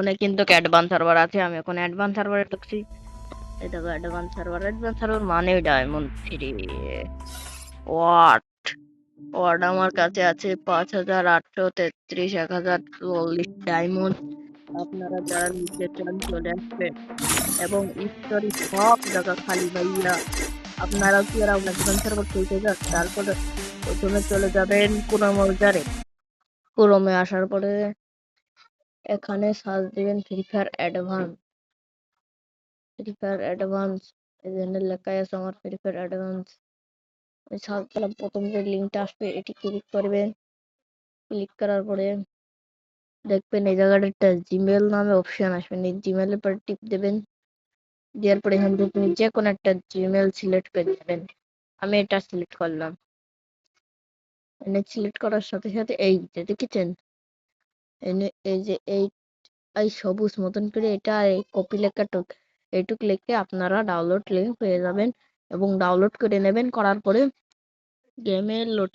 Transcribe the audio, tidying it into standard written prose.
ফোনে কিন্তু advance server আছে, আমি এখন অ্যাডভান্স সার্ভারে ঢুকছি। এই দেখো অ্যাডভান্স সার্ভার মানে ডায়মন্ড 3। ওয়াট ওয়াট আমার কাছে আছে 5833, 1044 ডায়মন্ড। আপনারা যারা নিতে চান চলে আসবেন, এবং স্তরে সব জায়গা খালি ভাইয়া। আপনারা কি আর অ্যাডভান্স সার্ভার খেলতে যান? তারপরে প্রথমে চলে যাবেন ক্রোমে। ক্রোমে আসার পরে এখানে সার্চ দিবেন ফ্রি ফায়ার অ্যাডভান্স। এখানে লেখা আছে আমার ফ্রি ফায়ার অ্যাডভান্স। আমি সার্চ দিলাম, প্রথম যে লিঙ্কটা আসবে এটি ক্লিক করবেন। ক্লিক করার পরে দেখবেন এই জায়গাটা একটা জিমেল নামে অপশন আসবে, এই জিমেলের পরে টিপ দেবেন। দেওয়ার পরে এখান থেকে তুমি যে কোনো একটা জিমেল সিলেক্ট করে দেবেন। আমি এটা সিলেক্ট করলাম। সিলেক্ট করার সাথে সাথে এই যে দেখেছেন, এই যে এই সবুজ মতন করে এটা এই কপি লেখাটুক, এইটুক লিখে আপনারা ডাউনলোড লিঙ্ক পেয়ে যাবেন এবং ডাউনলোড করে নেবেন। করার পরে গেমের